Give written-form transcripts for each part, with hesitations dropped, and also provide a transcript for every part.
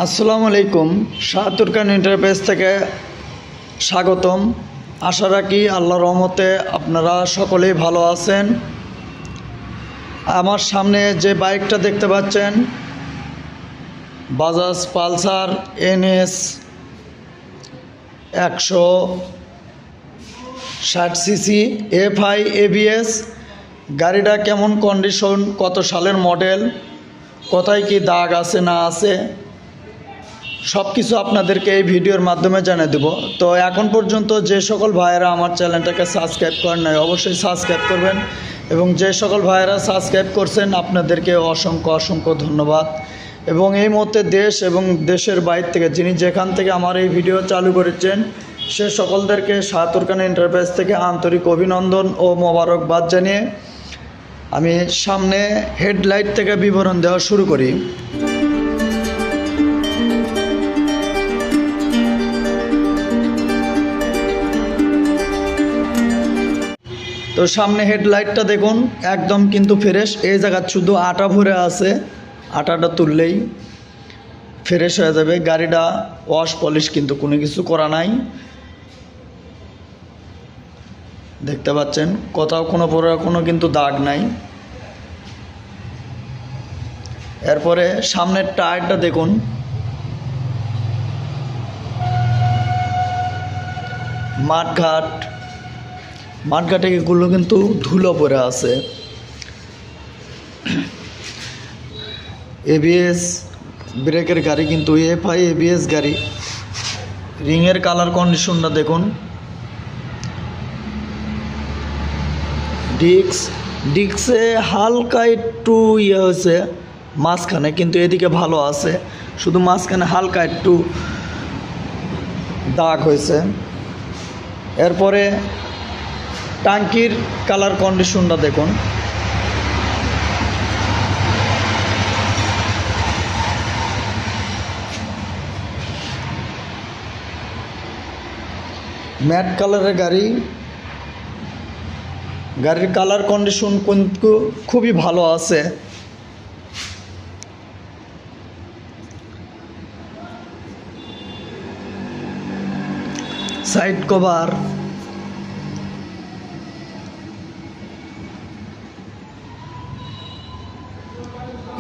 আসসালামু আলাইকুম। শাহাতুর খান এন্টারপ্রাইজ থেকে স্বাগতম। আশা রাখি আল্লাহর রহমতে আপনারা সকলেই ভালো আছেন। আমার সামনে যে বাইকটা দেখতে পাচ্ছেন Bajaj Pulsar NS 160cc FI ABS। গাড়িটা কেমন কন্ডিশন, কত সালের মডেল, কোথায় কি দাগ আছে না আছে সব কিছু আপনাদেরকে এই ভিডিওর মাধ্যমে জানিয়ে দেব। তো এখন পর্যন্ত যে সকল ভাইয়েরা আমার চ্যানেলটাকে সাবস্ক্রাইব করেন নাই অবশ্যই সাবস্ক্রাইব করবেন, এবং যে সকল ভাইয়েরা সাবস্ক্রাইব করছেন আপনাদেরকে অসংখ্য অসংখ্য ধন্যবাদ। এবং এই মুহূর্তে দেশ এবং দেশের বাইরে থেকে যিনি যেখান থেকে আমার এই ভিডিও চালু করেছেন সে সকলদেরকে শাহাতুর খান এন্টারপ্রাইজ থেকে আন্তরিক অভিনন্দন ও মোবারকবাদ জানিয়ে আমি সামনে হেডলাইট থেকে বিবরণ দেওয়া শুরু করি। তো সামনে হেডলাইটটা দেখুন, একদম কিন্তু ফ্রেশ। এই জায়গা শুধু আটা ভরে আছে, আটাটা তুললেই ফ্রেশ হয়ে যাবে। গাড়িটা ওয়াশ পলিশ কিন্তু কোনো কিছু করা নাই, দেখতে পাচ্ছেন কোথাও কোনো কিন্তু দাগ নাই। এরপরে সামনের টায়ারটা দেখুন, মাঠঘাটে এগুলো কিন্তু ধুলো পড়ে আছে। ABS ব্রেকের গাড়ি কিন্তু FI ABS গাড়ি। রিংয়ের কালার কন্ডিশনটা দেখুন। ডিস্কে হালকা একটু হয়েছে মাঝখানে, কিন্তু এদিকে ভালো আছে, শুধু মাঝখানে হালকা একটু দাগ হয়েছে। এরপরে টাঙ্কির কালার কন্ডিশনটা দেখুন। ম্যাট কালারের গাড়ির কালার কন্ডিশন কিন্তু খুবই ভালো আছে। সাইড কভার,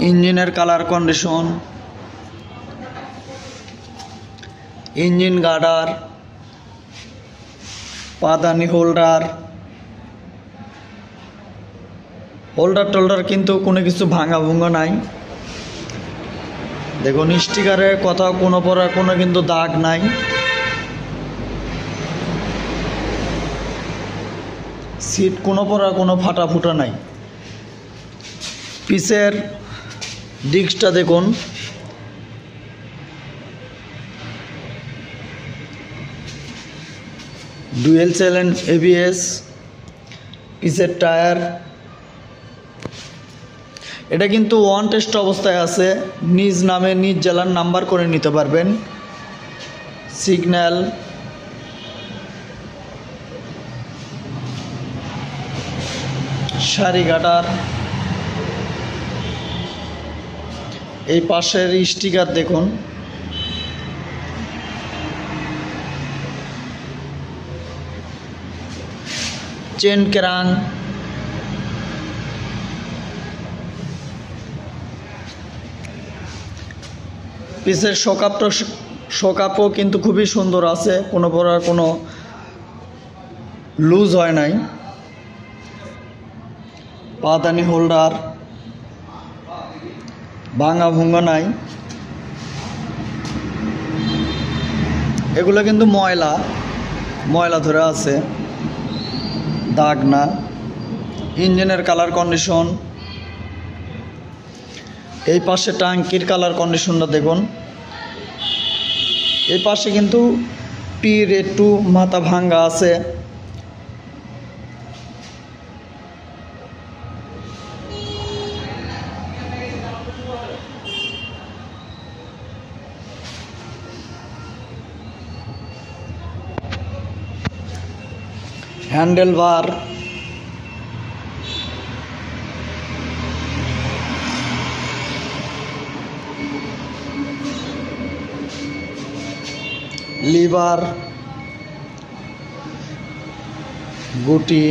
ইঞ্জিনের কালার কন্ডিশন, ইঞ্জিন গার্ডার, পাদানি হোল্ডার টোল্ডার কিন্তু কোনো কিছু ভাঙা ভুঙ্গা নাই। দেখুন স্টিকারে কোথাও কোনো কিন্তু দাগ নাই। সিট কোনো ফাটা ফুটা নাই। পিছের ডিস্কটা দেখুন, ডুয়েল চ্যানেল ABS। পিছের টায়ার, এটা কিন্তু ওয়ান টেস্ট অবস্থায় আছে, নিজ নামে নিজ জেলার নাম্বার করে নিতে পারবেন। সিগন্যাল, সারি গাটার, এই পাশের স্টিকার দেখুন। চেন ক্রাং, পিছের শোকাপও কিন্তু খুবই সুন্দর আছে, কোনো লুজ হয় নাই। পাদানি হোল্ডার, ভাঙা ভুঙ্গা নাই। এগুলো কিন্তু ময়লা ধরে আছে, দাগ না। ইঞ্জিনের কালার কন্ডিশন, এই পাশে টাঙ্কির কালার কন্ডিশনটা দেখুন। এই পাশে কিন্তু পির একটু মাথা ভাঙ্গা আছে। হ্যান্ডেল বার, লিভার, গুটি,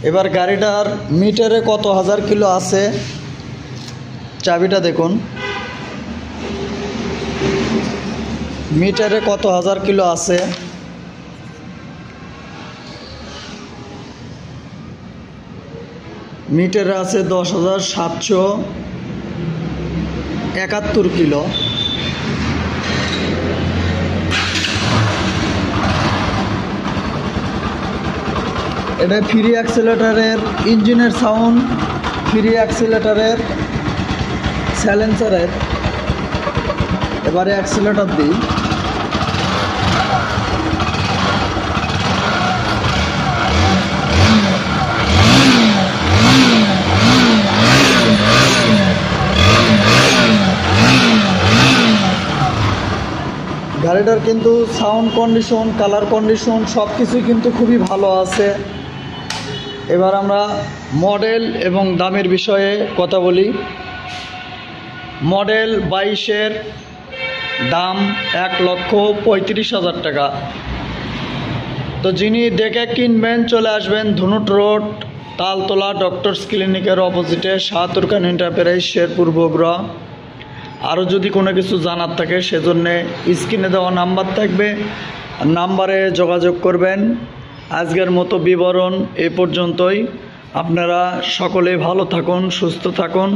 এবার গাড়িটার মিটারে কত হাজার কিলো আছে চাবিটা দেখুন, মিটারে কত হাজার কিলো আছে। মিটারে আছে 10,771 কিলো। এটা ফ্রি অ্যাক্সিলারেটরের ইঞ্জিনের সাউন্ড, ফ্রি অ্যাক্সিলারেটরের সাইলেন্সারের। এবারে অ্যাক্সিলারেটর দিই, গাড়িটার কিন্তু সাউন্ড কন্ডিশন, কালার কন্ডিশন সব কিছুই কিন্তু খুবই ভালো আছে। এবার আমরা মডেল এবং দামের বিষয়ে কথা বলি। মডেল 22-এর দাম 1,35,000 টাকা। তো যিনি দেখে কিনবেন চলে আসবেন ধনুট রোড, তালতলা ডক্টরস ক্লিনিকের অপোজিটে শাহাতুর খান এন্টারপ্রাইজ, শেরপুর, বগুড়া। আরও যদি কোনো কিছু জানার থাকে সেজন্যে স্ক্রিনে দেওয়া নাম্বার থাকবে, নাম্বারে যোগাযোগ করবেন। আজকের মতো বিবরণ এ পর্যন্তই। আপনারা সকলে ভালো থাকুন, সুস্থ থাকুন।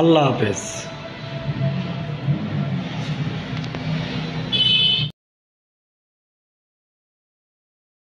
আল্লাহ হাফেজ।